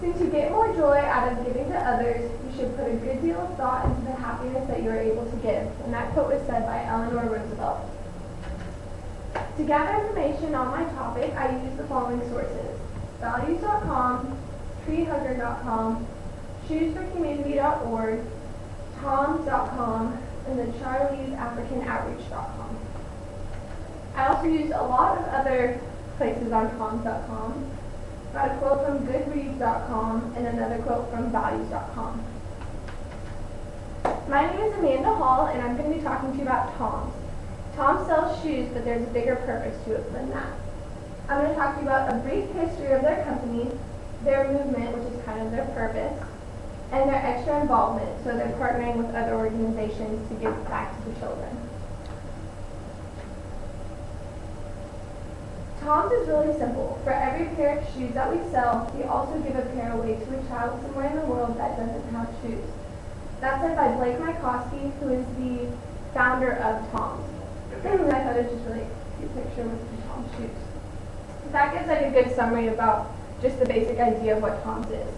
Since you get more joy out of giving to others, you should put a good deal of thought into the happiness that you are able to give. And that quote was said by Eleanor Roosevelt. To gather information on my topic, I use the following sources: values.com, treehugger.com, shoesforcommunity.org, toms.com, and the charliesafricanoutreach.com. I also used a lot of other places on toms.com. Got a quote from goodreads.com and another quote from values.com. My name is Amanda Hall, and I'm going to be talking to you about Toms. Toms sells shoes, but there's a bigger purpose to it than that. I'm going to talk to you about a brief history of their company, their movement, which is kind of their purpose, and their extra involvement, so they're partnering with other organizations to give back to the children. Toms is really simple. For every pair of shoes that we sell, we also give a pair away to a child somewhere in the world that doesn't have shoes. That's said by Blake Mycoskie, who is the founder of Toms. I thought it was just really a cute picture with the Toms shoes. That gives like a good summary about just the basic idea of what Toms is.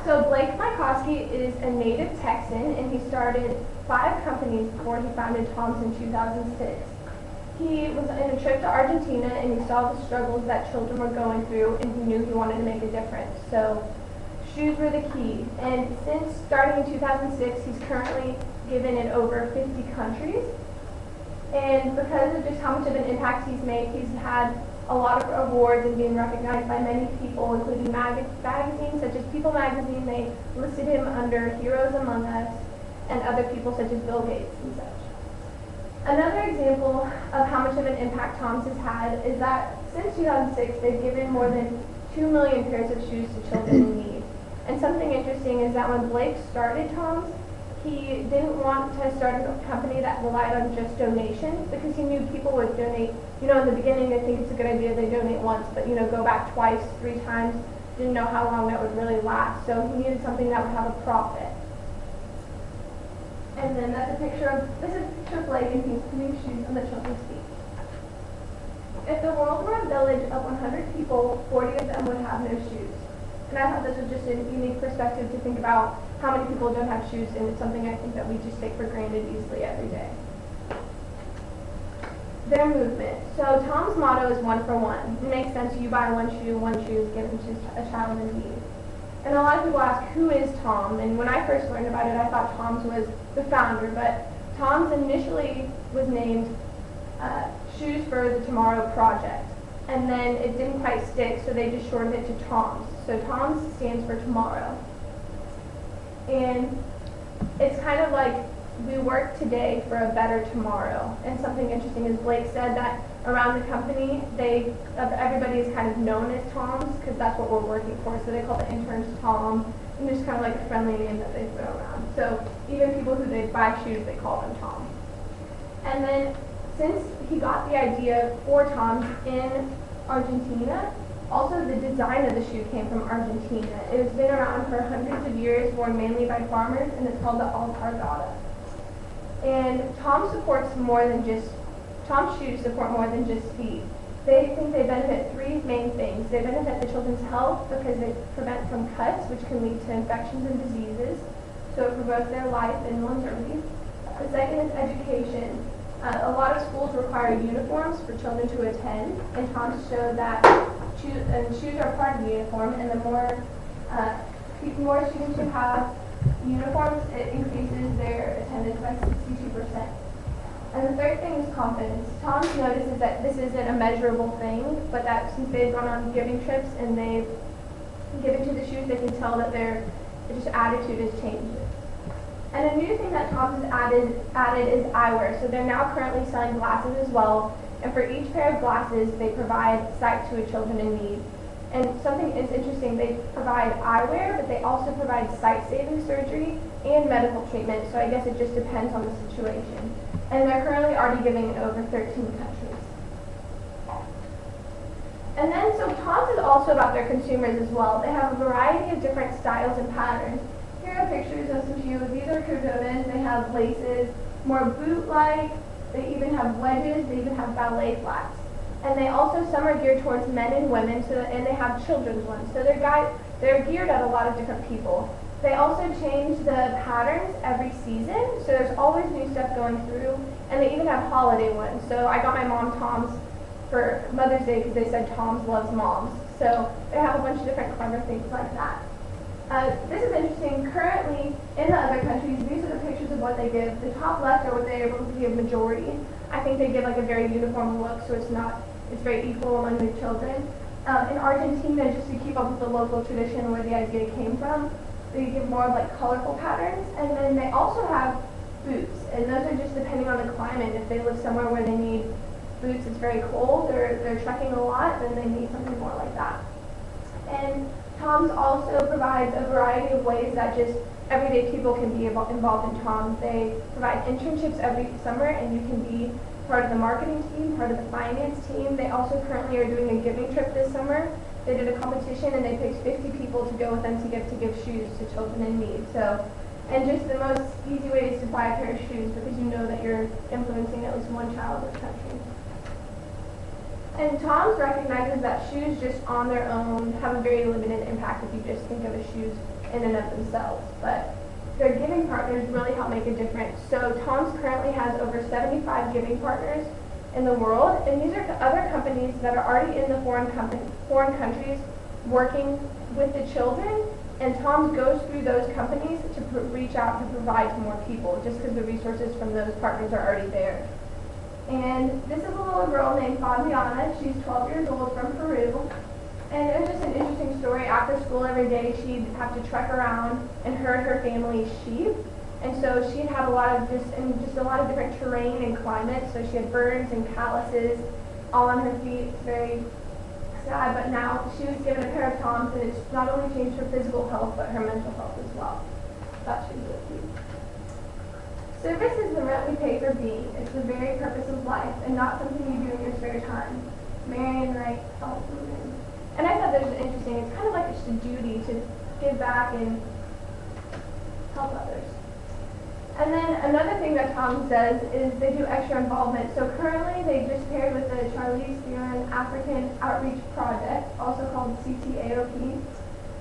So Blake Mycoskie is a native Texan, and he started 5 companies before he founded Toms in 2006. He was in a trip to Argentina, and he saw the struggles that children were going through, and he knew he wanted to make a difference. So shoes were the key. And since starting in 2006, he's currently given in over 50 countries. And because of just how much of an impact he's made, he's had a lot of awards and being recognized by many people, including magazines such as People Magazine. They listed him under Heroes Among Us, and other people such as Bill Gates and such. Another example of how much of an impact Toms has had is that since 2006, they've given more than 2 million pairs of shoes to children in need. And something interesting is that when Blake started Toms, he didn't want to start a company that relied on just donations, because he knew people would donate. In the beginning they think it's a good idea, they donate once, but go back twice, 3 times, didn't know how long that would really last. So he needed something that would have a profit. And then this is a picture of Blake, and he's putting shoes on the children's feet. If the world were a village of 100 people, 40 of them would have no shoes. And I thought this was just a unique perspective to think about how many people don't have shoes, and it's something I think that we just take for granted easily every day. Their movement. So Tom's motto is 1 for 1. It makes sense. You buy one shoe is given to a child in need. And a lot of people ask, who is Tom? And when I first learned about it, I thought Toms was the founder, but Toms initially was named Shoes for the Tomorrow Project. And then it didn't quite stick, so they just shortened it to Toms. So Toms stands for tomorrow. And it's kind of like we work today for a better tomorrow. And something interesting is Blake said that around the company, everybody is kind of known as Toms, because that's what we're working for. So they call the interns Tom, and just kind of like a friendly name that they throw around. So even people who they buy shoes, they call them Tom. And then since he got the idea for Toms in Argentina, also the design of the shoe came from Argentina. It has been around for hundreds of years, worn mainly by farmers, and it's called the Alpargata. And Toms shoes support more than just feet. They think they benefit 3 main things. They benefit the children's health because they prevent from cuts, which can lead to infections and diseases. So it promotes their life and longevity. The second is education. A lot of schools require uniforms for children to attend, and Toms show that shoes are part of the uniform, and the more students who have uniforms, it increases their attendance by 62%. And the third thing is confidence. Toms notices that this isn't a measurable thing, but that since they've gone on giving trips and they've given to the shoes, they can tell that their attitude has changed. And a new thing that Toms has added is eyewear. So they're now currently selling glasses as well. And for each pair of glasses, they provide sight to a children in need. And something is interesting, they provide eyewear, but they also provide sight-saving surgery and medical treatment. So I guess it just depends on the situation. And they're currently already giving in over 13 countries. And then, so Toms is also about their consumers as well. They have a variety of different styles and patterns. Here are pictures of some shoes. These are Cordonas. They have laces, more boot-like. They even have wedges. They even have ballet flats. And they also, some are geared towards men and women, and they have children's ones. So they're geared at a lot of different people. They also change the patterns every season, so there's always new stuff going through. And they even have holiday ones. So I got my mom Tom's for Mother's Day because they said Tom's loves moms. So they have a bunch of different clever things like that. This is interesting. Currently, in the other countries, these are the pictures of what they give. The top left are what they're able to give majority. I think they give like a very uniform look, so it's very equal among the children. In Argentina, just to keep up with the local tradition where the idea came from, they give more of like colorful patterns. And then they also have boots, and those are just depending on the climate. If they live somewhere where they need boots, it's very cold, or they're trekking a lot, then they need something more like that. And Tom's also provides a variety of ways that just everyday people can be involved in Tom's. They provide internships every summer, and you can be part of the marketing team, part of the finance team. They also currently are doing a giving trip this summer. They did a competition, and they picked 50 people to go with them to give shoes to children in need. So, and just the most easy way is to buy a pair of shoes because you know that you're influencing at least one child in the country. And Tom's recognizes that shoes just on their own have a very limited impact if you just think of the shoes in and of themselves. But their giving partners really help make a difference. So Tom's currently has over 75 giving partners in the world, and these are other companies that are already in the foreign countries working with the children, and Tom's goes through those companies to reach out to provide to more people, just because the resources from those partners are already there. And this is a little girl named Fabiana. She's 12 years old from Peru. And it was just an interesting story. After school every day, she'd have to trek around and herd her family's sheep. And so she'd have a lot of a lot of different terrain and climates. So she had burns and calluses all on her feet. It's very sad, but now she was given a pair of Toms, and it's not only changed her physical health, but her mental health as well. That should be really cute. Service is the rent we pay for being. It's the very purpose of life, and not something you do in your spare time. Marian Wright Altman. And I thought that was interesting. It's kind of like it's a duty to give back and help others. And then another thing that Tom does is they do extra involvement. So currently they just paired with the Charlize Theron African Outreach Project, also called CTAOP,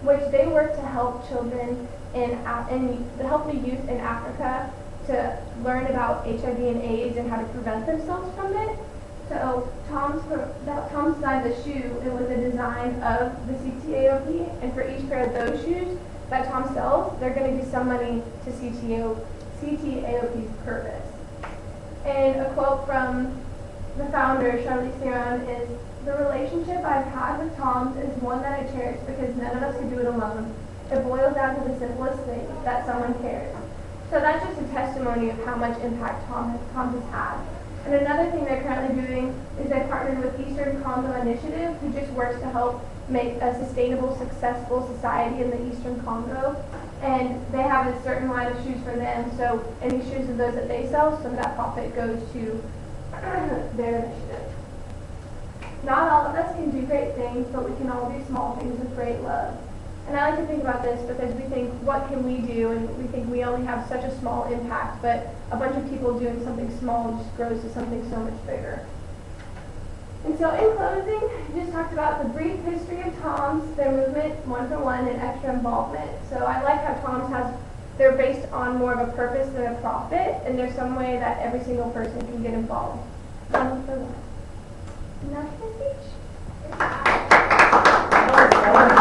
which they work to help children help the youth in Africa to learn about HIV and AIDS and how to prevent themselves from it. So Tom's designed the shoe. It was a design of the CTAOP, and for each pair of those shoes that Tom sells, they're going to give some money to CTAOP's purpose. And a quote from the founder, Charlize Theron, is, "The relationship I've had with Tom's is one that I cherish because none of us could do it alone. It boils down to the simplest thing, that someone cares." So that's just a testimony of how much impact Tom has had. And another thing they're currently doing is they partnered with Eastern Congo Initiative, who just works to help make a sustainable, successful society in the Eastern Congo. And they have a certain line of shoes for them, so any shoes of those that they sell, some of that profit goes to their initiative. Not all of us can do great things, but we can all do small things with great love. And I like to think about this because we think, what can we do? And we think we only have such a small impact, but a bunch of people doing something small just grows to something so much bigger. And so in closing, I just talked about the brief history of Tom's, their movement, one for one, and extra involvement. So I like how Tom's they're based on more of a purpose than a profit, and there's some way that every single person can get involved. One for one. And that's my speech.